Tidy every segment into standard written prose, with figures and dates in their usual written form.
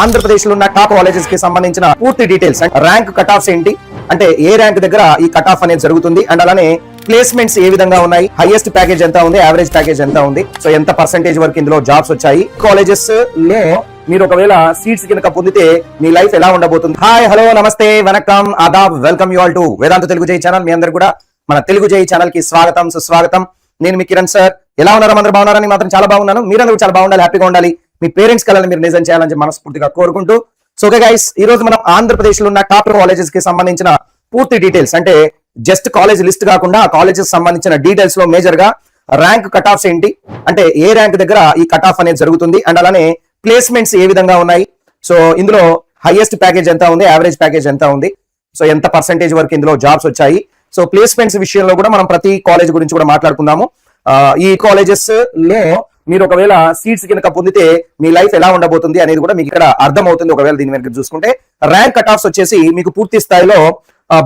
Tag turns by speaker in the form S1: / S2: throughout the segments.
S1: ఆంధ్రప్రదేశ్ లో ఉన్న top colleges కి సంబంధించిన పూర్తి డీటెయిల్స్ ర్యాంక్ కట్ ఆఫ్స్ ఏంటి అంటే ఏ ర్యాంక్ దగ్గర ఈ కట్ ఆఫ్ అనేది జరుగుతుంది అండ్ అలానే ప్లేస్మెంట్స్ ఏ విధంగా ఉన్నాయి, హైయెస్ట్ ప్యాకేజ్ ఎంత ఉంది, యావరేజ్ ప్యాకేజ్ ఎంత ఉంది, సో ఎంత పర్సెంటేజ్ వరకు ఇందులో జాబ్స్ వచ్చాయి, కాలేజెస్ లో మీరు ఒకవేళ సీట్స్ కింద పొందితే మీ లైఫ్ ఎలా ఉండబోతుంది. హాయ్ హలో నమస్తే వనకం Aadab, welcome you all to వేదాంత తెలుగు జై ఛానల్. మీ అందరు కూడా మన తెలుగు జై ఛానల్ కి స్వాగతం సుస్వాగతం. నేను మీ కిరణ్ సార్. ఎలా ఉన్నారు అందరూ? బాగున్నారని మాత్రం చాలా బాగున్నాను. మీరందరూ చాలా బాగుండాలి, హ్యాపీగా ఉండాలి, మీ పేరెంట్స్ కలని మీరు నిజం చేయాలని మనస్ఫూర్తిగా కోరుకుంటూ సో ఓకే గైస్, ఈ రోజు మనం ఆంధ్రప్రదేశ్ లో ఉన్న టాప్ కాలేజెస్ కి సంబంధించిన పూర్తి డీటెయిల్స్ అంటే జస్ట్ కాలేజ్ లిస్ట్ కాకుండా ఆ కాలేజెస్ సంబంధించిన డీటెయిల్స్ లో మేజర్ గా ర్యాంక్ కట్ ఆఫ్స్ ఏంటి అంటే ఏ ర్యాంక్ దగ్గర ఈ కట్ ఆఫ్ అనేది జరుగుతుంది అండ్ అలానే ప్లేస్మెంట్స్ ఏ విధంగా ఉన్నాయి, సో ఇందులో హైయెస్ట్ ప్యాకేజ్ ఎంత ఉంది, యావరేజ్ ప్యాకేజ్ ఎంత ఉంది, సో ఎంత పర్సెంటేజ్ వరకు ఇందులో జాబ్స్ వచ్చాయి. సో ప్లేస్మెంట్స్ విషయంలో కూడా మనం ప్రతి కాలేజ్ గురించి కూడా మాట్లాడుకుందాము. ఈ కాలేజెస్ లో మీరు ఒకవేళ సీట్స్ కింద పొందితే మీ లైఫ్ ఎలా ఉండబోతుంది అనేది కూడా మీకు ఇక్కడ అర్థం అవుతుంది. ఒకవేళ దీని వెనక చూసుకుంటే ర్యాంక్ కట్ ఆఫ్స్ వచ్చేసి మీకు పూర్తి స్థాయిలో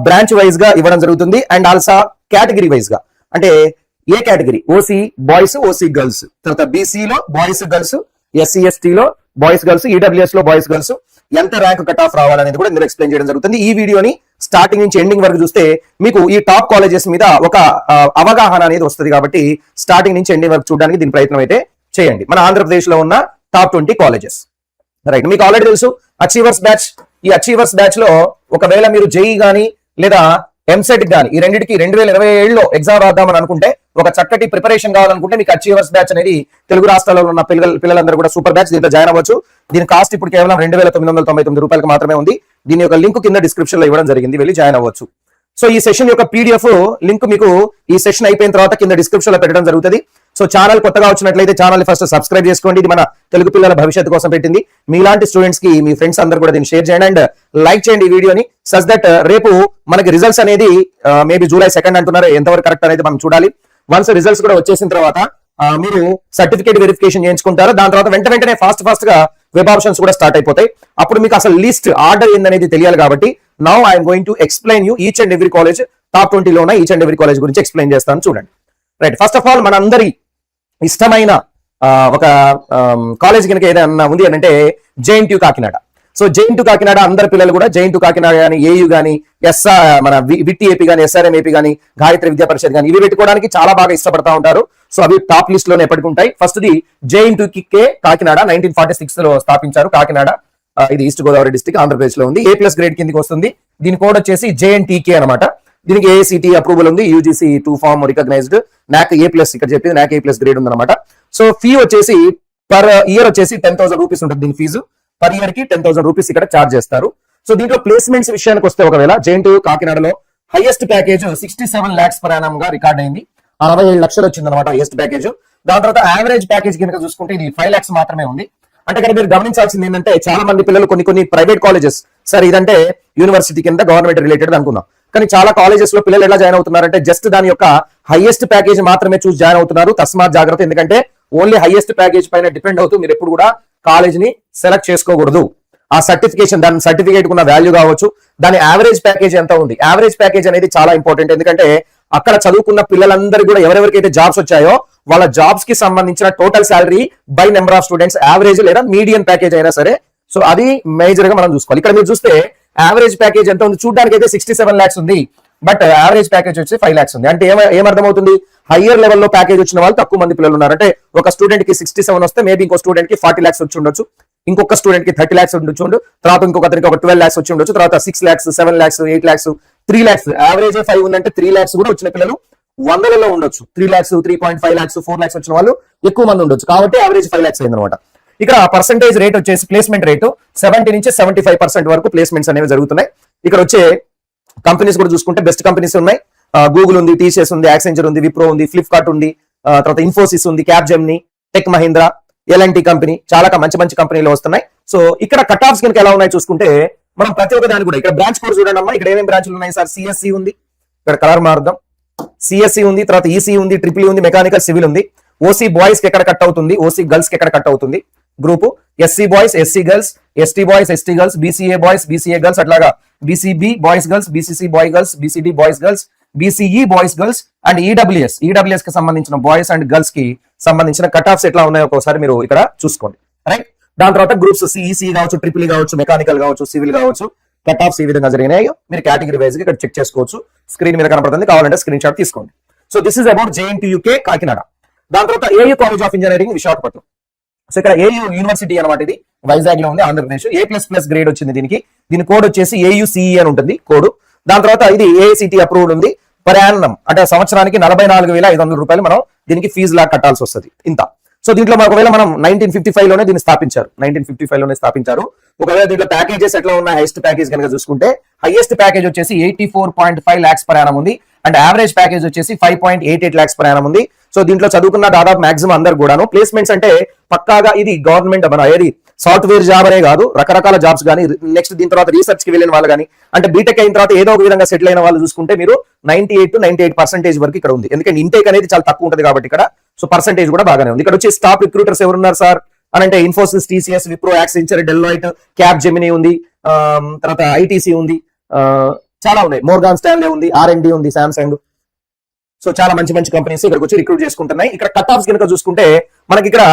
S1: బ్రాంచ్ వైజ్ గా ఇవ్వడం జరుగుతుంది అండ్ ఆల్సో కేటగిరీ వైజ్ గా అంటే ఏ category OC boys, OC girls, తర్వాత బీసీ లో బాయ్స్ గర్ల్స్, ఎస్సీ ఎస్టీ లో బాయ్స్ గర్ల్స్, ఈడబ్ల్యూఎస్ లో బాయ్స్ గర్ల్స్ ఎంత ర్యాంక్ కట్ ఆఫ్ రావాలనేది కూడా ఇందులో ఎక్స్ప్లెయిన్ చేయడం జరుగుతుంది. ఈ వీడియోని స్టార్టింగ్ నుంచి ఎండింగ్ వరకు చూస్తే మీకు ఈ టాప్ కాలేజెస్ మీద ఒక అవగాహన అనేది వస్తుంది. కాబట్టి స్టార్టింగ్ నుంచి ఎండింగ్ వరకు చూడడానికి దీని ప్రయత్నం అయితే చేయండి. మన ఆంధ్రప్రదేశ్ లో ఉన్న టాప్ 20 కాలేజెస్ రైట్. మీకు ఆల్రెడీ తెలుసు అచీవర్స్ బ్యాచ్. ఈ అచీవర్స్ బ్యాచ్ లో ఒకవేళ మీరు జేఈ గానీ లేదా ఎంసెట్ గానీ ఈ రెండింటికి 2027లో ఎగ్జామ్ రాద్దామని అనుకుంటే, ఒక చక్కటి ప్రిపరేషన్ కావాలనుకుంటే మీకు అచీవర్స్ బ్యాచ్ అనేది తెలుగు రాష్ట్రాల్లో ఉన్న పిల్లలందరూ కూడా సూపర్ బ్యాచ్ దీంట్లో జాయిన్ అవ్వచ్చు. దీని కాస్ట్ ఇప్పుడు కేవలం 2999 రూపాయలకు మాత్రమే ఉంది. దీని యొక్క లింక్ కింద డిస్క్రిప్షన్ లో ఇవ్వడం జరిగింది, వెళ్ళి జాయిన్ అవ్వచ్చు. సో ఈ సెషన్ యొక్క పీడిఎఫ్ లింక్ మీకు ఈ సెషన్ అయిపోయిన తర్వాత కింద డిస్క్రిప్షన్ లో పెట్టడం జరుగుతుంది. సో ఛానల్ కొత్తగా వచ్చినట్లయితే ఛానల్ ఫస్ట్ సబ్స్క్రైబ్ చేసుకోండి. ఇది మన తెలుగు పిల్లల భవిష్యత్తు కోసం పెట్టింది. మీలాంటి స్టూడెంట్స్ కి మీ ఫ్రెండ్స్ అందరూ కూడా దీన్ని షేర్ చేయండి అండ్ లైక్ చేయండి ఈ వీడియోని. సచ్ దట్ రేపు మనకి రిజల్ట్స్ అనేది మేబీ జూలై 2 అంటున్నారు, ఎంతవరకు కరెక్ట్ అనేది మనం చూడాలి. వన్స్ రిజల్ట్స్ కూడా వచ్చేసిన తర్వాత మీరు సర్టిఫికేట్ వెరిఫికేషన్ చేయించుకుంటారు. దాని తర్వాత వెంటనే ఫాస్ట్ గా వెబ్ ఆప్షన్స్ కూడా స్టార్ట్ అయిపోతాయి. అప్పుడు మీకు అసలు లిస్ట్ ఆర్డర్ ఏందనేది తెలియాలి. కాబట్టి now I'm going to explain you each and every college. Top 20 లో ఉన్న ఈచ్ అండ్ ఎవ్రీ కాలేజ్ గురించి ఎక్స్ప్లెయిన్ చేస్తాను, చూడండి. రైట్, ఫస్ట్ ఆఫ్ ఆల్ మన అందరి ఇష్టమైన ఒక కాలేజ్ కనుక ఏదైనా ఉంది అని అంటే JNTU Kakinada. So JNTU Kakinada అందరి పిల్లలు కూడా జేఎన్టీయూ కాకినాడ కానీ, ఏయూ కానీ, మన విట్టి ఏపీ కానీ, ఎస్ఆర్ఎం ఏపీ కానీ, గాయత్రి విద్యా పరిషత్ కానీ ఇవి పెట్టుకోవడానికి చాలా బాగా ఇష్టపడతా ఉంటారు. సో అవి టాప్ లిస్ట్ లోనే ఎప్పటికి ఉంటాయి. ఫస్ట్ ది జేఎన్టీయూ కాకినాడ 1946 లో స్థాపించారు. కాకినాడ ఇది ఈస్ట్ గోదావరి డిస్ట్రిక్ట్ ఆంధ్రప్రదేశ్ లో ఉంది. A+ గ్రేడ్ కిందకి వస్తుంది. దీని కోడ్ వచ్చేసి జేఎన్టీకే అనమాట. దీనికి ఏఐసిటి అప్రూవల్ ఉంది, యూజీసీ 2 ఫార్మ్ రికగ్నైజ్డ్, నాక్ A+ ఇక్కడ చెప్పింది నాక్ A+ గ్రేడ్ ఉందన్నమాట. సో ఫీ వచ్చేసి పర్ ఇయర్ వచ్చేసి 10,000 రూపీస్ ఉంటుంది. దీని ఫీజు పర్ ఇయర్ కి 10,000 రూపీస్ ఇక్కడ చార్జ్ చేస్తారు. సో దీంట్లో ప్లేస్మెంట్స్ విషయానికి వస్తే ఒకవేళ జేఎన్టీయూ కాకినాడలో highest package 67 lakhs per annum గా రికార్డ్ అయింది. 67 లక్షలు వచ్చింది అనమాట హైయెస్ట్ ప్యాకేజ్. దాని తర్వాత యావరేజ్ ప్యాకేజ్ కనుక చూసుకుంటే ఇది 5 lakhs మాత్రమే ఉంది. అంటే ఇక్కడ మీరు గమనించాల్సింది ఏంటంటే చాలా మంది పిల్లలు కొన్ని ప్రైవేట్ కాలేజెస్, సార్ ఇదంటే యూనివర్సిటీ కింద గవర్నమెంట్ రిలేటెడ్ అనుకున్నాం, కానీ చాలా కాలేజెస్ లో పిల్లలు ఎలా జాయిన్ అవుతున్నారంటే జస్ట్ దాని యొక్క హైయెస్ట్ ప్యాకేజ్ మాత్రమే చూసి జాయిన్ అవుతున్నారు. తస్మాత్ జాగ్రత్త, ఎందుకంటే ఓన్లీ హైయెస్ట్ ప్యాకేజ్ పైన డిపెండ్ అవుతూ మీరు ఎప్పుడు కూడా కాలేజ్ ని సెలెక్ట్ చేసుకోకూడదు. ఆ సర్టిఫికేషన్, దాని సర్టిఫికేట్ ఉన్న వాల్యూ కావచ్చు, దాని యావరేజ్ ప్యాకేజ్ ఎంత ఉంది. యావరేజ్ ప్యాకేజ్ అనేది చాలా ఇంపార్టెంట్, ఎందుకంటే అక్కడ చదువుకున్న పిల్లలందరూ కూడా ఎవరెవరికైతే జాబ్స్ వచ్చాయో వాళ్ళ జాబ్స్ కి సంబంధించిన total salary by number of students average లేదా మీడియం ప్యాకేజ్ అయినా సరే, సో అది మేజర్ గా మనం చూసుకోవాలి. ఇక్కడ మీరు చూస్తే యావరేజ్ ప్యాకేజ్ ఎంత ఉంది చూడడానికి అయితే 67 lakhs ఉంది, బట్ యావరేజ్ ప్యాకేజ్ వచ్చి 5 lakhs ఉంది. అంటే ఏమర్థమవుతుంది, హయ్యర్ లెవెల్లో ప్యాకేజ్ వచ్చిన వాళ్ళు తక్కువ మంది పిల్లలు ఉన్నారు. అంటే ఒక స్టూడెంట్ కి 67 వస్తే మేబీ ఇంకో స్టూడెంట్ కి 40 lakhs వచ్చి ఉండొచ్చు, ఇంకొక స్టూడెంట్ కి 30 lakhs ఉండొచ్చు, తర్వాత ఇంకొకరికి ఒక 12 lakhs వచ్చి ఉండొచ్చు, తర్వాత 6 lakhs, 7 lakhs, 8 lakhs, 3 lakhs, average 5 ఉందంటే 3 lakhs కూడా వచ్చిన పిల్లలు వందలలో ఉండొచ్చు. 3 lakhs, 3.5 lakhs, 4 lakhs వచ్చిన వాళ్ళు ఎక్కువ మంది ఉండొచ్చు. కాబట్టి యావరేజ్ 5 lakhs అయింది అనమాట. ఇక్కడ పర్సెంటేజ్ రేట్ వచ్చేసి ప్లేస్మెంట్ రేటు 70 నుంచి 75% వరకు ప్లేస్మెంట్స్ అనేవి జరుగుతున్నాయి. ఇక్కడ వచ్చే కంపెనీస్ కూడా చూసుకుంటే బెస్ట్ కంపెనీస్ ఉన్నాయి. గూగుల్ ఉంది, టీసీఎస్ ఉంది, యాక్సెంచర్ ఉంది, విప్రో ఉంది, ఫ్లిప్కార్ట్ ఉంది, తర్వాత ఇన్ఫోసిస్ ఉంది, Capgemini, tech Mahindra, L N T company, చాలా మంచి కంపెనీలు వస్తున్నాయి. సో ఇక్కడ కట్ ఆఫ్స్ కనుక ఎలా ఉన్నాయి చూసుకుంటే మనం ప్రతి ఒక్క దాన్ని కూడా ఇక్కడ బ్రాంచ్ కోడ్ చూడండి అమ్మా. ఇక్కడ ఏమేమి బ్రాంచ్లు ఉన్నాయి సార్? సిఎస్సి ఉంది, ఇక్కడ కలర్ మార్గం, సిఎస్సి ఉంది, తర్వాత ఈసీ ఉంది, ట్రిపుల్ ఉంది, మెకానికల్ సివిల్ ఉంది. ఓసీ బాయ్స్ కి ఎక్కడ కట్ అవుతుంది, ఓసీ గర్ల్స్ కి ఎక్కడ కట్ అవుతుంది group, SC boys, SC girls, ST boys, ST girls, BCA boys, BCA girls, అట్లాగా BCB boys girls, BCC boy girls, BCD boys girls, BCE boys girls and EWS కి సంబంధించిన boys and girls కి సంబంధించిన cut offs ఎట్లా ఉన్నాయో ఒకసారి మీరు ఇక్కడ చూసుకోండి. రైట్, దాని తర్వాత గ్రూప్స్ సిఈసి కావచ్చు, ట్రిపుల్ కావచ్చు, మెకానికల్ కావచ్చు, సివిల్ కావచ్చు, కట్ ఆఫ్స్ ఈ విధంగా జరిగినాయో మీరు కేటగిరీ వైజ్ గా ఇక్కడ చెక్ చేసుకోవచ్చు. స్క్రీన్ మీద కనపడుతుంది, కావాలంటే స్క్రీన్ షాట్ తీసుకోండి. So this is about JNTUK Kakinada. దాని తర్వాత AU college of engineering Visakhapatnam. So ఇక్కడ AU యూనివర్సిటీ అనమాట, ఇది వైజాగ్ లో ఉంది, ఆంధ్రప్రదేశ్. A++ గ్రేడ్ వచ్చింది దీనికి. దీని కోడ్ వచ్చేసి AUCE అని ఉంటుంది కోడ్. దాని తర్వాత ఇది AICT అప్రూవ్డ్ ఉంది. ప్రయాణం అంటే సంవత్సరానికి 44,500 రూపాయలు మనం దీనికి ఫీజు లా కట్టాల్సి వస్తుంది ఇంత. సో దీంట్లో ఒకవేళ మనం 1955 లోనే దీన్ని స్థాపించారు, 1955 లోనే స్థాపించారు. ఒకవేళ దీంట్లో ప్యాకేజెస్ ఎట్లా ఉన్నాయి, హైయెస్ట్ ప్యాకేజ్ కనుక చూసుకుంటే హైయెస్ట్ ప్యాకేజ్ వచ్చేసి 84.5 lakhs per annum ఉంది. అండ్ యావరేజ్ ప్యాకేజ్ వచ్చేసి 5.88 lakhs per annum ఉంది. సో దీంట్లో చదువుకున్న దాదాపు మాక్సిమం అందరు కూడాను ప్లేస్మెంట్స్ అంటే పక్కాగా ఇది గవర్నమెంట్ మన ఏది సాఫ్ట్వేర్ జాబ్ అనే కాదు, రకరకాల జాబ్స్ కానీ, నెక్స్ట్ దీని తర్వాత రీసెర్చ్ కి వెళ్ళిన వాళ్ళు కానీ, అంటే బీటెక్ అయిన తర్వాత ఏదో ఒక విధంగా సెటిల్ అయిన వాళ్ళు చూసుకుంటే మీరు 98 to 98% వరకు ఇక్కడ ఉంది. ఎందుకంటే ఇంటేక్ అనేది చాలా తక్కువ ఉంటుంది కాబట్టి ఇక్కడ. సో పర్సెంటేజ్ కూడా బాగానే ఉంది. ఇక్కడ వచ్చి స్టాఫ్ రిక్రూటర్స్ ఎవరున్నారు సార్ అని అంటే Infosys, TCS, Wipro, Accenture, Deloitte, cap Gemini ఉంది, తర్వాత ITC ఉంది, చాలా ఉన్నాయి, మోర్గాన్ స్టాన్లే ఉంది, R&D ఉంది, సామ్సంగ్. సో చాలా మంచి మంచి కంపెనీస్ ఇక్కడికి వచ్చి రిక్రూట్ చేసుకుంటున్నాయి. ఇక్కడ కట్ ఆఫ్స్ కనుక చూసుకుంటే మనకి ఇక్కడ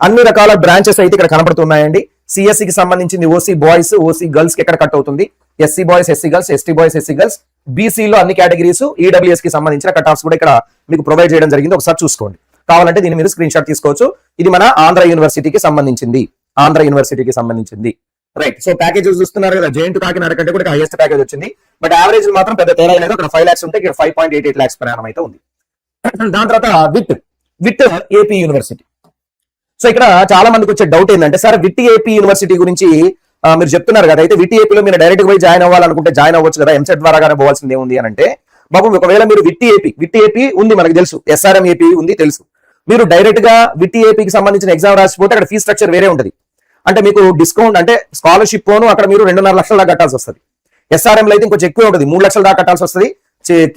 S1: అన్ని రకాల బ్రాంచెస్ అయితే ఇక్కడ కనబడుతున్నాయండి. CSE కి సంబంధించింది OC బాయ్స్, OC గర్ల్స్ కి ఎక్కడ కట్ అవుతుంది, SC boys, SC girls, ST boys, SC girls, BC లో అన్ని కేటగిరీస్, EWS కి సంబంధించిన కట్ ఆఫ్స్ కూడా ఇక్కడ మీకు ప్రొవైడ్ చేయడం జరిగింది. ఒకసారి చూసుకోండి, కావాలంటే దీన్ని మీరు స్క్రీన్ షాట్ తీసుకోవచ్చు. ఇది మన ఆంధ్ర యూనివర్సిటీకి సంబంధించింది, రైట్. సో ప్యాకేజెస్ చూస్తున్నారు కదా, JNTU కాకినాడ కంటే కూడా హైయెస్ట్ ప్యాకేజ్ వచ్చింది. బట్ యావరేజ్ మాత్రం పెద్ద తేడా లేదు. అక్కడ 5 lakhs ఉంటే ఇక్కడ 5.88 lakhs per annum అయితే ఉంది. దాని తర్వాత విత్ AP యూనివర్సిటీ. సో ఇక్కడ చాలా మందికి వచ్చే డౌట్ ఏంటంటే, సార్ విత్ AP యూనివర్సిటీ గురించి మీరు చెప్తున్నారు కదా, అయితే విత్ AP లో మీరు డైరెక్ట్ పోయి జాయిన్ అవ్వాలనుకుంటే జాయిన్ అవ్వచ్చు కదా, ఎంసెట్ ద్వారాగానే పోవాల్సింది ఏముంది అని అంటే, బాబు ఒకవేళ మీరు విత్ AP ఉంది, మనకు తెలుసు, SRM AP ఉంది తెలుసు. మీరు డైరెక్ట్ గా విత్ AP కి సంబంధించిన ఎగ్జామ్ రాసిపోతే అక్కడ ఫీజ్ స్ట్రక్చర్ వేరే ఉంటుంది. అంటే మీకు డిస్కౌంట్ అంటే స్కాలర్షిప్ పోను అక్కడ మీరు 2.5 లక్షల దాకా కట్టాల్సి వస్తుంది. SRM లో అయితే ఇంకొంచెం ఎక్కువ ఉంటుంది, 3 లక్షల దాకా కట్టాల్సి వస్తుంది.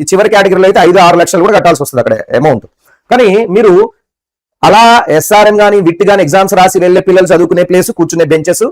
S1: చివరి కేటగిరీలో అయితే 5-6 లక్షలు కూడా కట్టాల్సి వస్తుంది అక్కడ అమౌంట్. కానీ మీరు అలా SRM గానీ విట్ గానీ ఎగ్జామ్స్ రాసి వెళ్లే పిల్లలు చదువుకునే ప్లేస్, కూర్చునే బెంచెస్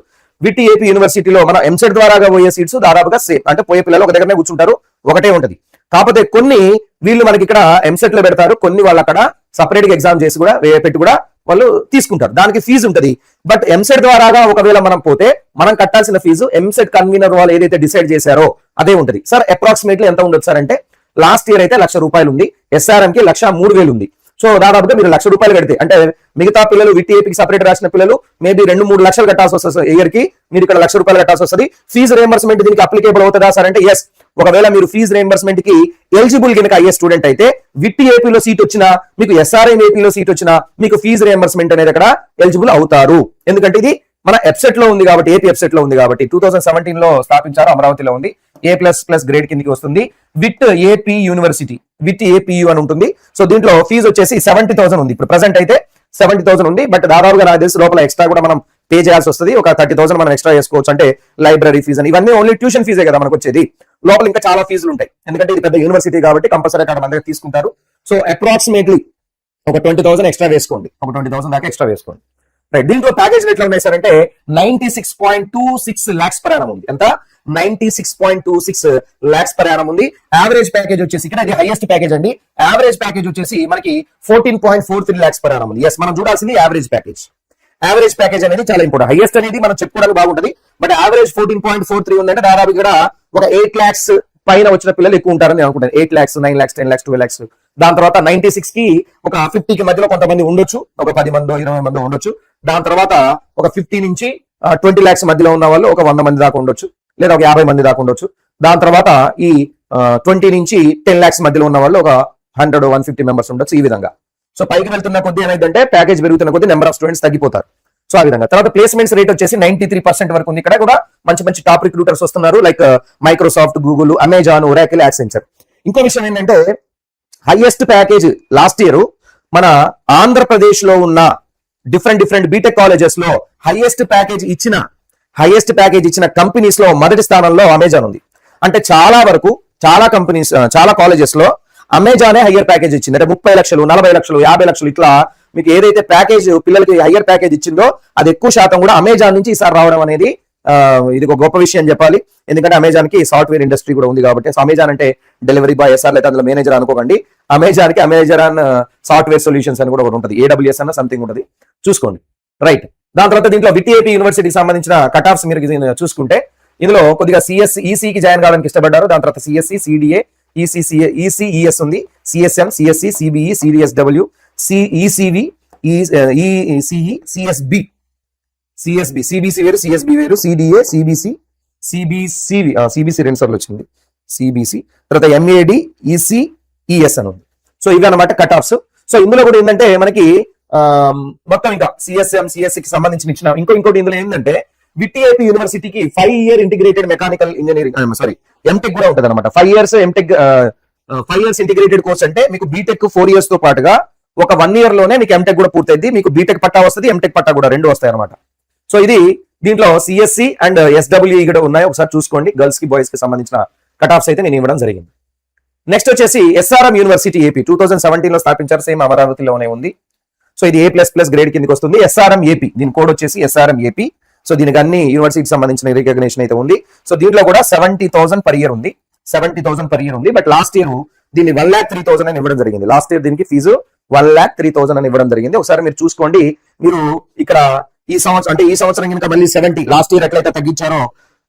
S1: విత్ AP యూనివర్సిటీలో మన ఎంసెట్ ద్వారాగా పోయే సీట్స్ దాదాపుగా సేమ్. అంటే పోయే పిల్లలు ఒక దగ్గరనే కూర్చుంటారు, ఒకటే ఉంటది. కాకపోతే కొన్ని వీళ్ళు మనకి ఇక్కడ ఎంసెట్ లో పెడతారు, కొన్ని వాళ్ళు అక్కడ సపరేట్ గా ఎగ్జామ్ చేసి కూడా పెట్టి కూడా వాళ్ళు తీసుకుంటారు, దానికి ఫీజు ఉంటుంది. బట్ ఎంసెట్ ద్వారాగా ఒకవేళ మనం పోతే మనం కట్టాల్సిన ఫీజు ఎంసెట్ కన్వీనర్ వాళ్ళు ఏదైతే డిసైడ్ చేశారో అదే ఉంటుంది. సార్ అప్రాక్సిమేట్లీ ఎంత ఉండొచ్చు సార్ అంటే, లాస్ట్ ఇయర్ అయితే 1,00,000 రూపాయలు ఉంది, SRM కి 1,03,000 ఉంది. సో దాదాపుగా మీరు 1,00,000 రూపాయలు కడితే, అంటే మిగతా పిల్లలు విత్ APకి సపరేట్ రాసిన పిల్లలు మేబీ 2-3 లక్షలు కట్టాల్సి వస్తుంది ఇయర్ కి, మీరు ఇక్కడ 1,00,000 రూపాయలు కట్టాల్సి వస్తుంది. ఫీజు రియంబర్స్మెంట్ దీనికి అప్లికేబుల్ అవుతుందా సార్ అంటే, ఎస్. ఒకవేళ మీరు ఫీజు రియంబర్స్మెంట్ కి ఎలిజిబుల్ కనుక అయ్యే స్టూడెంట్ అయితే విత్ APలో సీట్ వచ్చినా, మీకు SRM APలో సీట్ వచ్చినా మీకు ఫీజు రియంబర్స్మెంట్ అనేది అక్కడ ఎలిజిబుల్ అవుతారు. ఎందుకంటే ఇది మన వెబ్సైట్ లో ఉంది కాబట్టి, AP వెబ్సైట్ లో ఉంది కాబట్టి, 2017 లో స్థాపించారు, అమరావతిలో ఉంది, A++ గ్రేడ్ కిందకి వస్తుంది. With AP university, with APU అని ఉంటుంది. సో దీంట్లో ఫీజు వచ్చేసి 70,000 ఉంది, ఇప్పుడు ప్రెసెంట్ అయితే 70,000 ఉంది. బట్ దాదాపుగా నాకు తెలిసి లోపల ఎక్స్ట్రా కూడా మనం పే చేయాల్సి వస్తుంది, ఒక 30,000 మనం ఎక్స్ట్రా చేసుకోవచ్చు. అంటే లైబ్రరీ ఫీజు అని, ఇవన్నీ ఓన్లీ ట్యూషన్ ఫీజే కదా మనకు వచ్చేది. లోపల ఇంకా చాలా ఫీజులు ఉంటాయి, ఎందుకంటే ఇది పెద్ద యూనివర్సిటీ కాబట్టి కంపల్సరీ అక్కడ మన దగ్గర తీసుకుంటారు. సో అప్రాక్సిమేట్లీ ఒక 20,000 ఎక్స్ట్రా వేసుకోండి, ఒక 20,000 దాకా ఎక్స్ట్రా వేసుకోండి. రైట్. దీంట్లో ప్యాకేజ్ ఎట్లా ఉన్నాయి సార్ అంటే 96.26 lakhs per annum ఉంది. ఎంత? 96.26 lakhs per annum ఉంది. యావరేజ్ ప్యాకేజ్ వచ్చేసి ఇక్కడ అది హైయెస్ట్ ప్యాకేజ్ అండి. యావరేజ్ ప్యాకేజ్ వచ్చేసి మనకి 14.43 lakhs per annum ఉంది. ఎస్, మనం చూడాల్సింది యావరేజ్ ప్యాకేజ్. యావరేజ్ ప్యాకేజ్ అనేది చాలా ఇంపార్టెంట్. హైయెస్ట్ అనేది మనం చెప్పుకోవడానికి బాగుంటది, బట్ యావరేజ్ 14.43 ఉందంటే దాదాపు ఇక్కడ ఒక 8 lakhs పైన వచ్చిన పిల్లలు ఎక్కువ ఉంటారని అనుకుంటాను. 8 lakhs, 9 lakhs, 10 lakhs, 12 lakhs. దాని తర్వాత 96 కి ఒక 50 కి మధ్యలో కొంతమంది ఉండొచ్చు, ఒక 10 మందో 20 మందో ఉండొచ్చు. దాని తర్వాత ఒక 50 నుంచి 20 lakhs మధ్యలో ఉన్న వాళ్ళు ఒక 100 మంది దాకా ఉండొచ్చు, లేదా ఒక 50 మంది దాకా ఉండొచ్చు. దాని తర్వాత ఈ 20 నుంచి 10 lakhs మధ్యలో ఉన్న వాళ్ళు ఒక 100-150 మెంబర్స్ ఉండొచ్చు. ఈ విధంగా సో పైకి వెళ్తున్న కొద్ది ఏమైందంటే ప్యాకేజ్ పెరుగుతున్న కొద్ది నెంబర్ ఆఫ్ స్టూడెంట్స్ తగ్గిపోతారు. సో ఆ విధంగా. తర్వాత ప్లేస్మెంట్స్ రేట్ వచ్చేసి 93% వరకు ఉంది. ఇక్కడ కూడా మంచి మంచి టాప్ రిక్రూటర్స్ వస్తున్నారు, like Microsoft, Google, Amazon, Oracle, Accenture. ఇంకో విషయం ఏంటంటే హైయెస్ట్ ప్యాకేజ్ లాస్ట్ ఇయర్ మన ఆంధ్రప్రదేశ్ లో ఉన్న డిఫరెంట్ బీటెక్ కాలేజెస్ లో హైయెస్ట్ ప్యాకేజ్ ఇచ్చిన కంపెనీస్ లో మొదటి స్థానంలో అమెజాన్ ఉంది. అంటే చాలా వరకు చాలా కంపెనీస్, చాలా కాలేజెస్ లో అమెజానే హయ్యర్ ప్యాకేజ్ ఇచ్చింది. అంటే 30 లక్షలు, 40 లక్షలు, 50 లక్షలు ఇట్లా మీకు ఏదైతే ప్యాకేజ్ పిల్లలకి హయ్యర్ ప్యాకేజ్ ఇచ్చిందో అది ఎక్కువ శాతం కూడా అమెజాన్ నుంచి ఈసారి రావడం అనేది ఇది ఒక గొప్ప విషయం చెప్పాలి. ఎందుకంటే అమెజాన్ కి సాఫ్ట్వేర్ ఇండస్ట్రీ కూడా ఉంది కాబట్టి. అమెజాన్ అంటే డెలివరీ బాయ్, SR లేదా అందులో మేనేజర్ అనుకోకండి. అమెజాన్ కి అమెజాన్ సాఫ్ట్వేర్ సొల్యూషన్స్ అని కూడా ఒకటి ఉంటుంది, AWS అన్న సంథింగ్ ఉంటుంది, చూసుకోండి. రైట్. దాని తర్వాత దీంట్లో విటిఏపీ యూనివర్సిటీకి సంబంధించిన కట్ ఆఫ్స్ మీరు చూసుకుంటే ఇందులో కొద్దిగా ఈసీకి జాయిన్ కావడానికి ఇష్టపడ్డారు. దాని తర్వాత సిఎస్సి, సిడిఏ, ఈసీఈఎస్ ఉంది, CSM, CSC, CBE, CDSW, ECV, ECE, CSB, CBC వేరు, సిఎస్బి వేరు, సిడిఏ, సిబిసి రెండు సార్లు వచ్చింది, సిబిసి, తర్వాత ఎంఏడి, ఈసీఈఎస్ అని ఉంది. సో ఇవి అన్నమాట కట్ ఆఫ్స్. సో ఇందులో కూడా ఏంటంటే మనకి మొత్తం ఇంకా సిఎస్ఎం, సిఎస్సికి సంబంధించిన ఇచ్చిన ఇంకోటి ఇందులో ఏంటంటే విటిఐపి యూనివర్సిటీకి 5 year integrated mechanical engineering MTech కూడా ఉంటుంది అనమాట. 5 years MTech 5 years integrated course అంటే మీకు బీటెక్ 4 ఇయర్స్ తో పాటుగా ఒక 1 ఇయర్ లోనే మీకు ఎంటెక్ కూడా పూర్తయింది. మీకు బీటెక్ పట్టా వస్తుంది, ఎంటెక్ పట్టా కూడా రెండు వస్తాయి అనమాట. సో ఇది దీంట్లో సిఎస్సి అండ్ ఎస్డబ్ల్యూఈ కూడా ఉన్నాయి, ఒకసారి చూసుకోండి. గర్ల్స్ కి బాయ్స్ కి సంబంధించిన కట్ ఆఫ్స్ అయితే నేను ఇవ్వడం జరిగింది. నెక్స్ట్ వచ్చేసి ఎస్ఆర్ఎం యూనివర్సిటీ ఏపీ 2017 లో స్థాపించారు, సేమ్ అమరావతిలోనే ఉంది. సో ఇది A++ గ్రేడ్ కిందకి వస్తుంది. ఎస్ఆర్ఎం ఏపీ, దీని కోడ్ వచ్చేసి ఎస్ఆర్ఎం ఏపీ. సో దీనికి అన్ని యూనివర్సిటీకి సంబంధించిన రికగ్నేషన్ అయితే ఉంది. సో దీంట్లో కూడా 70,000 per year ఉంది, 70,000 per year ఉంది. బట్ లాస్ట్ ఇయర్ దీన్ని 1,03,000 అని ఇవ్వడం జరిగింది. లాస్ట్ ఇయర్ దీనికి ఫీజు 1,03,000 అని ఇవ్వడం జరిగింది. ఒకసారి మీరు చూసుకోండి. మీరు ఇక్కడ ఈ సంవత్సరం కనుక మళ్ళీ 70, లాస్ట్ ఇయర్ ఎట్లయితే తగ్గించారో,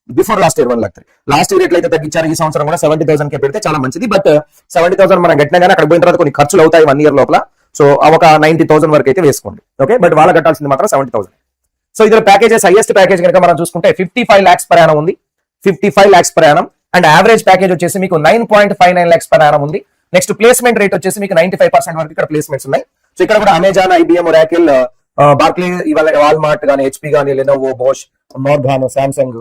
S1: before last year 1,03,000, last year ఎట్లయితే తగ్గించారో ఈ సంవత్సరం కూడా 70,000 కే పెడితే చాలా మంచిది. బట్ 70,000 మనం గట్టినా కానీ అక్కడ పోయిన తర్వాత కొన్ని ఖర్చులు అవుతాయి 1 ఇయర్ లోపల. సో ఒక 90,000 వరకు అయితే వేసుకోండి. ఓకే, బట్ వాళ్ళ కట్టాల్సింది మాత్రం 70,000. సో ఇందులో ప్యాకేజెస్, హైయెస్ట్ ప్యాకేజ్ కనుక మనం చూసుకుంటే 55 lakhs per annum ఉంది, 55 lakhs per annum. And average package వచ్చేసి మీకు 9.59 lakhs per annum ఉంది. నెక్స్ట్ ప్లేస్మెంట్ రేట్ వచ్చేసి మీకు 95% వరకు ఇక్కడ ప్లేస్మెంట్స్ ఉన్నాయి. సో ఇక్కడ కూడా Amazon, IBM, Oracle, Barkley, Walmart గానీ, హెచ్పి గానీ, Lenovo, Bosch, Morgan, Samsung,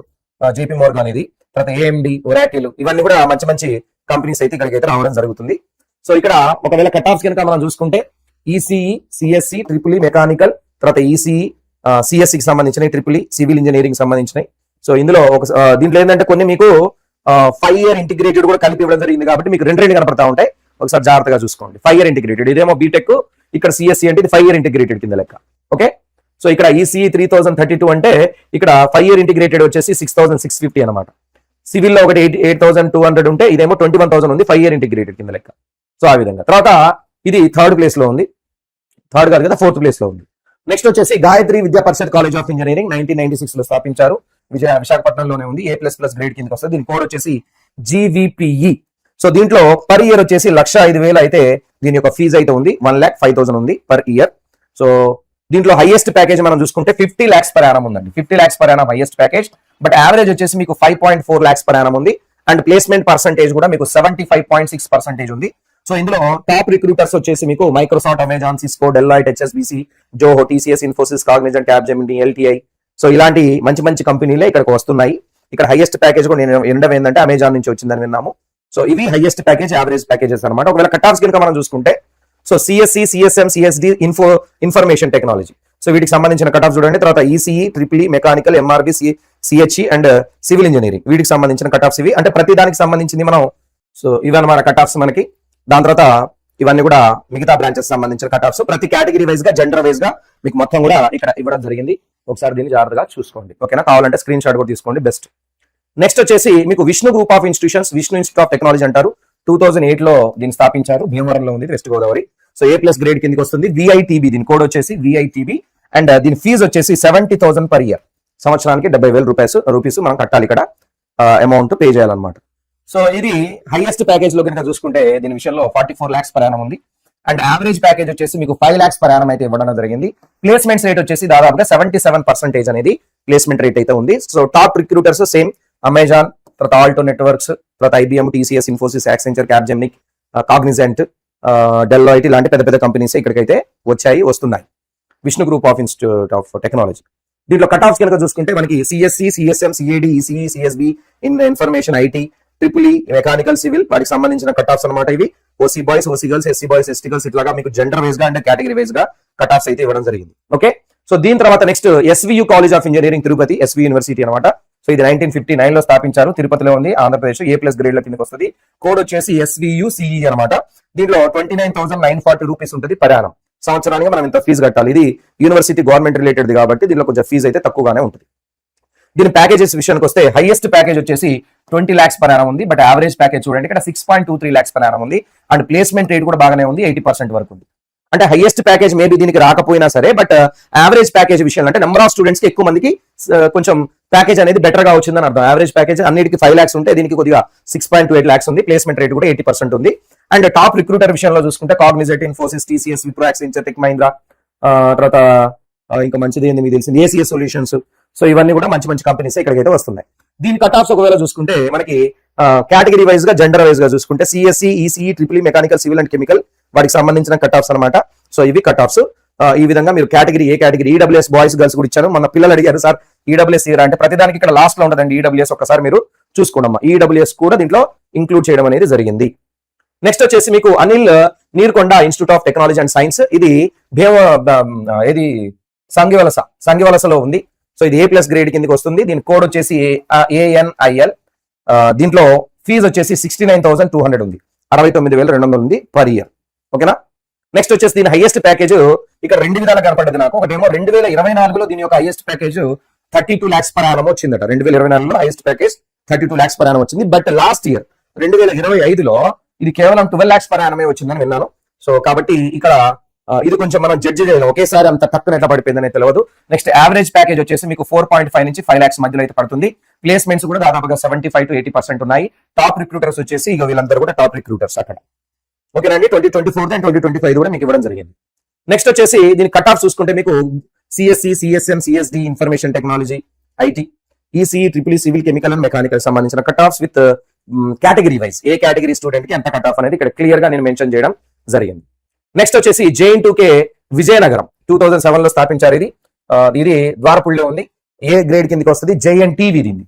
S1: JP Morgan, ఇది తర్వాత ఏఎండి, ఒరాకిల్, ఇవన్నీ కూడా మంచి మంచి కంపెనీస్ అయితే ఇక్కడికి అయితే రావడం జరుగుతుంది. సో ఇక్కడ ఒకవేళ కట్ ఆఫ్స్ కనుక మనం చూసుకుంటే ఈసీఈ, సిఎస్సి, ట్రిపుల్ మెకానికల్, తర్వాత ఈసీఈ, సిఎస్సికి సంబంధించినవి, ట్రిపుల్ సివిల్ ఇంజనీరింగ్ సంబంధించినవి. సో ఇందులో దీంట్లో ఏంటంటే కొన్ని మీకు 5 ఇయర్ ఇంటిగ్రేటెడ్ కూడా కలిపి ఇవ్వడం జరిగింది కాబట్టి మీకు రెండు కనపడతా ఉంటాయి. ఒకసారి జాగ్రత్తగా చూసుకోండి. 5 ఇయర్ ఇంటిగ్రేటెడ్, ఇదేమో బీటెక్, ఇక్కడ సిఎస్సి అంటే ఇది 5 ఇయర్ ఇంటిగ్రేటెడ్ కింద లెక్క. ఓకే, సో ఇక్కడ ఈసీఈ 3032 అంటే ఇక్కడ 5 ఇయర్ ఇంటిగ్రేటెడ్ వచ్చేసి 6,650 అనమాట. సివిల్ లో ఒకటి 8,200 ఉంటే ఇదేమో 21,000 ఉంది, 5 ఇయర్ ఇంటిగ్రేటెడ్ కింద లెక్క. సో ఆ విధంగా. తర్వాత ఇది థర్డ్ ప్లేస్ లో ఉంది, థర్డ్ కాదు కదా, 4th ప్లేస్ లో ఉంది. నెక్స్ట్ వచ్చేసి గాయత్రి విద్యా పరిషత్ కాలేజ్ ఆఫ్ ఇంజనీరింగ్ 1996 లో స్థాపించారు, విశాఖపట్నంలోనే ఉంది. A++ గ్రేడ్ కిందకి వస్తుంది. దీని కోడ్ వచ్చేసి GVPE. సో దీంట్లో పర్ ఇయర్ వచ్చేసి 1,05,000 అయితే దీని యొక్క ఫీజు అయితే ఉంది, 1,05,000 ఉంది పర్ ఇయర్. సో దీంట్లో హైయెస్ట్ ప్యాకేజ్ మనం చూసుకుంటే 50 lakhs per annum ఉందండి, 50 lakhs per annum highest package. But average వచ్చేసి మీకు 5.4 lakhs per annum ఉంది. అండ్ ప్లేస్మెంట్ పర్సంటేజ్ కూడా మీకు 75.6% ఉంది. సో ఇందులో టాప్ రిక్రూటర్స్ వచ్చేసి మీకు Microsoft, Amazon, Cisco, Deloitte, HSBC, Zoho, TCS, Infosys, Cognizant, Capgemini, LTI. So ఇలాంటి మంచి మంచి కంపెనీలే ఇక్కడికి వస్తున్నాయి. ఇక్కడ హైయెస్ట్ ప్యాకేజ్ కూడా నేను వినడం ఏంటంటే అమెజాన్ నుంచి వచ్చిందని విన్నాము. సో ఇవి హైయెస్ట్ ప్యాకేజ్, యావరేజ్ ప్యాకేజెస్ అనమాట. ఒకవేళ కట్ ఆఫ్స్ కనుక మనం చూసుకుంటే so CSC, CSM, CSD, information technology, so వీటికి సంబంధించిన కట్ ఆఫ్ చూడండి. తర్వాత ECE, triple mechanical, MRB, CHE and civil engineering, వీటికి సంబంధించిన కట్ ఆఫ్స్ ఇవి. అంటే ప్రతి దానికి సంబంధించింది మనం. సో ఇవన్నమాట కట్ ఆఫ్స్ మనకి. దాని తర్వాత ఇవన్నీ కూడా మిగతా బ్రాంచెస్ సంబంధించిన కట్ ఆఫ్స్, ప్రతి కేటగిరీ వైజ్ గా, జెండర్ వైజ్ గా మీకు మొత్తం కూడా ఇక్కడ ఇవ్వడం జరిగింది. ఒకసారి దీన్ని జాగ్రత్తగా చూసుకోండి. ఓకేనా, కావాలంటే స్క్రీన్ షాట్ కూడా తీసుకోండి, బెస్ట్. నెక్స్ట్ వచ్చేసి మీకు Vishnu group of institutions, Vishnu institute of technology అంటారు. 2008 లో దీన్ని స్థాపించారు, భీమవరంలో ఉంది, west Godavari. So A+ grade కిందకి వస్తుంది. VITB, దీని కోడ్ వచ్చేసి VITB. అండ్ దీని ఫీజు వచ్చేసి 70,000 per year, సంవత్సరానికి 70,000 రూపీస్ మనం కట్టాలి, ఇక్కడ అమౌంట్ పే చేయాలన్నమాట. సో ఇది హైయెస్ట్ ప్యాకేజ్ లో కనుక చూసుకుంటే దీని విషయంలో 44 lakhs per annum ఉంది. అండ్ యావరేజ్ ప్యాకేజ్ వచ్చేసి మీకు 5 lakhs per annum అయితే ఇవ్వడం జరిగింది. ప్లేస్మెంట్స్ రేట్ వచ్చేసి దాదాపుగా 77% అనేది ప్లేస్మెంట్ రేట్ అయితే ఉంది. So top recruiters same Amazon, తర్వాత ఆల్టో నెట్వర్క్స్, తర్వాత IBM, TCS, Infosys, Accenture, Capgemini, Cognizant, Deloitte, ఇలాంటి పెద్ద పెద్ద కంపెనీస్ ఇక్కడికైతే వస్తున్నాయి. Vishnu group of institute of technology. దీంట్లో కట్ ఆఫ్స్ కనుక చూసుకుంటే మనకి CSC, CSM, CAD, ECE, CSB, information, IT, triple mechanical, civil, వాటికి సంబంధించిన కట్ ఆఫ్స్ అనమాట ఇవి. OC boys, OC girls, SC boys, ST girls, ఇట్లాగా మీకు జెండర్ వైజ్ గా అండ్ కేటగిరీ వైజ్ గా కట్ ఆఫ్స్ అయితే ఇవ్వడం జరిగింది. ఓకే, సో దీని తర్వాత next SVU college of engineering Tirupati, SVU university అనమాట. సో ఇది 1959 లో స్థాపించారు, తిరుపతిలో ఉంది, ఆంధ్రప్రదేశ్. A+ గ్రేడ్ లో కిందకి వస్తుంది. కోడ్ వచ్చేసి SVU CE అనమాట. దీంట్లో 29,940 రూపీస్ ఉంటుంది per annum. సంవత్సరానికి మనం ఇంత ఫీజు కట్టాలి. ఇది యూనివర్సిటీ గవర్నమెంట్ రిలేటెడ్ కాబట్టి దీనిలో కొంచెం ఫీజు అయితే తక్కువగానే ఉంటుంది. దీని ప్యాకేజెస్ విషయానికి వస్తే హైయెస్ట్ ప్యాకేజ్ వచ్చేసి 20 lakhs per annum ఉంది. బట్ యావరేజ్ ప్యాకేజ్ చూడండి ఇక్కడ 6.23 lakhs per annum ఉంది. అండ్ ప్లేస్మెంట్ రేట్ కూడా బాగానే ఉంది, 80% వరకు ఉంది. అంటే హైయెస్ట్ ప్యాకేజ్ మేబీ దీనికి రాకపోయినా సరే, బట్ యావరేజ్ ప్యాకేజ్ విషయంలో అంటే నెంబర్ ఆఫ్ స్టూడెంట్స్ కి ఎక్కువ మందికి కొంచెం ప్యాకేజ్ అనేది బెటర్ గా వచ్చిందని అర్థం. యావరేజ్ ప్యాకేజ్ అన్నిటికి 5 lakhs ఉంటే దీనికి కొద్దిగా 6.28 lakhs ఉంది. ప్లేస్మెంట్ రేట్ కూడా 80% ఉంది. అండ్ టాప్ రిక్రూటర్ విషయంలో చూసుకుంటే Cognizant, Infosys, TCS, Wipro, Accenture, tech Mahindra, తర్వాత ఇంకా మంచిది ఏంది మీకు తెలిసింది ఏసీఎస్ సొల్యూషన్స్. సో ఇవన్నీ కూడా మంచి మంచి కంపెనీస్ ఇక్కడికైతే వస్తున్నాయి. దీని కట్ ఆఫ్స్ ఒకవేళ చూసుకుంటే మనకి కేటగిరీ వైజ్ గా, జెండర్ వైజ్ గా చూసుకుంటే CSC, ECE, triple mechanical, civil and chemical వాటికి సంబంధించిన కట్ ఆఫ్స్ అనమాట. సో ఇవి కట్ ఆఫ్స్. ఈ విధంగా మీరు కేటగిరీ, ఏ కేటగిరీ, ఈడబ్ల్యూఎస్ బాయ్స్ గర్ల్స్ కూడా ఇచ్చాను. మన పిల్లలు అడిగారు సార్ ఈడబ్ల్యూఎస్ ఇయర్ అంటే ప్రతిదానికి ఇక్కడ లాస్ట్ లో ఉంటుందండి ఈడబ్ల్యూఎస్. ఒకసారి మీరు చూసుకోండి, ఈడబ్ల్యూఎస్ కూడా దీంట్లో ఇంక్లూడ్ చేయడం అనేది జరిగింది. నెక్స్ట్ వచ్చేసి మీకు Anil Neerukonda institute of technology and science, ఇది ఏది సంగివలసలో ఉంది. సో ఇది A+ గ్రేడ్ కిందకి వస్తుంది. దీని కోడ్ వచ్చేసి ANIL. దీంట్లో ఫీజు వచ్చేసి 69,200 ఉంది, 69,200 ఉంది పర్ ఇయర్. ఓకేనా. నెక్స్ట్ వచ్చేసి దీని హైయెస్ట్ ప్యాకేజ్ ఇక్కడ 2 విధాలు కనపడ్డది నాకు. ఒకటేమో 2024లో దీని యొక్క highest package 32 lakhs per annum వచ్చిందట. 2024లో highest package 32 lakhs per annum వచ్చింది. బట్ లాస్ట్ ఇయర్ 2025లో ఇది కేవలం 12 lakhs per annum వచ్చిందని విన్నాను. సో కాబట్టి ఇక్కడ ఇది కొంచెం మనం జడ్జి చేయాలి, ఒకేసారి అంత తక్కువ ఎట్లా పడిపోయిందని తెలియదు. నెక్స్ట్ యావరేజ్ ప్యాకేజ్ వచ్చేసి మీకు 4.5 నుంచి 5 lakhs మధ్యలో అయితే పడుతుంది. ప్లేస్మెంట్స్ కూడా దాదాపుగా 75 to 80% ఉన్నాయి. టాప్ రిక్రూటర్స్ వచ్చేసి ఇక వీళ్ళందరూ కూడా టాప్ రిక్రూటర్స్ అక్కడ. ఓకేనండి. 2024 అండ్ 2025 కూడా మీకు ఇవ్వడం జరిగింది. నెక్స్ట్ వచ్చేసి దీని కట్ ఆఫ్ చూసుకుంటే మీకు CSC, CSM, CSD, information technology, IT, ECE, triple civil, chemical and mechanical సంబంధించిన cut offs with category wise ఏ కేటగిరీ స్టూడెంట్ కి ఎంత కట్ ఆఫ్ అనేది ఇక్కడ క్లియర్ గా నేను మెన్షన్ చేయడం జరిగింది. నెక్స్ట్ వచ్చేసి JN2K విజయనగరం 2007లో స్థాపించారు. ఇది ద్వారపుల్లో ఉంది. ఏ గ్రేడ్ కిందకి వస్తుంది, JNTV దీన్ని.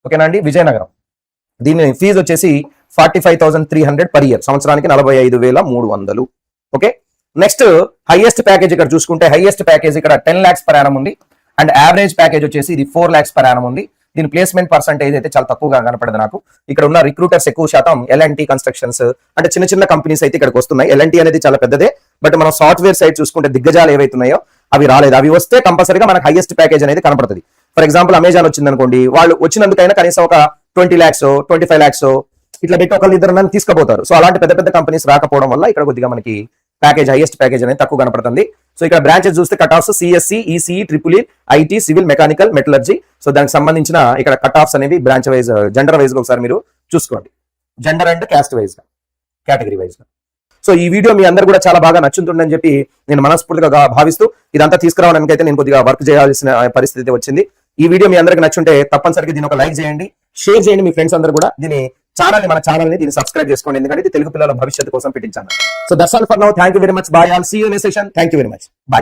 S1: ఓకేనా అండి. విజయనగరం దీని ఫీజు వచ్చేసి 45,300 పర్ ఇయర్, సంవత్సరానికి 45,300. ఓకే. నెక్స్ట్ హైయెస్ట్ ప్యాకేజ్ ఇక్కడ చూసుకుంటే హైయెస్ట్ ప్యాకేజ్ ఇక్కడ 10 lakhs per annum ఉంది. అండ్ యావరేజ్ ప్యాకేజ్ వచ్చేసి ఇది 4 lakhs per annum ఉంది. దీని ప్లేస్మెంట్ పర్సంటేజ్ అయితే చాలా తక్కువగా కనపడదు నాకు. ఇక్కడ ఉన్న రిక్రూటర్స్ ఎక్కువ శాతం L&T కన్స్ట్రక్షన్స్ అంటే చిన్న చిన్న కంపెనీస్ అయితే ఇక్కడికి వస్తున్నాయి. L&T అనేది చాలా పెద్దదే, బట్ మనం సాఫ్ట్వేర్ సైడ్ చూసుకుంటే దిగ్గజాలు ఏవైతున్నాయో అవి రాలేదు. అవి వస్తే కంపల్సరీగా మనకు హైయెస్ట్ ప్యాకేజ్ అనేది కనపడుతుంది. ఫర్ ఎగ్జాంపుల్ అమెజాన్ వచ్చింది అనుకోండి, వాళ్ళు వచ్చినందుకైనా కనీసం ఒక 20 lakhs 25 lakhs ఇట్లా పెట్టి ఒకళ్ళు ఇద్దరు నన్ను తీసుకుపోతారు. సో అలాంటి పెద్ద పెద్ద కంపెనీస్ రాకపోవడం వల్ల ఇక్కడ కొద్దిగా మనకి ప్యాకేజ్ హైయెస్ట్ ప్యాకేజ్ అనేది తక్కువ కనపడుతుంది. సో ఇక్కడ బ్రాంచెస్ చూస్తే cut offs CSC, ECE, triple IT, civil, mechanical, metallurgy. So దానికి సంబంధించిన ఇక్కడ కట్ ఆఫ్స్ అనేవి బ్రాంచ్ వైజ్, జెండర్ వైజ్ గా ఒకసారి మీరు చూసుకోండి. జెండర్ అండ్ క్యాస్ట్ వైజ్ గా, కేటగిరీ వైజ్ గా. సో ఈ వీడియో మీ అందరూ కూడా చాలా బాగా నచ్చుతుందని చెప్పి నేను మనస్ఫూర్తిగా భావిస్తూ ఇదంతా తీసుకురావడానికి అయితే నేను కొద్దిగా వర్క్ చేయాల్సిన పరిస్థితి వచ్చింది. ఈ వీడియో మీ అందరికి నచ్చుంటే తప్పనిసరిగా దీని ఒక లైక్ చేయండి, షేర్ చేయండి. మీ ఫ్రెండ్స్ అందరూ కూడా మన ఛానల్ ని దీన్ని సబ్స్క్రైబ్ చేసుకోండి, ఎందుకంటే ఇది తెలుగు పిల్లల భవిష్యత్తు కోసం పెట్టించాను. So that's all for now. Thank you very much. Bye. I'll see you in next session. Thank you very much. Bye.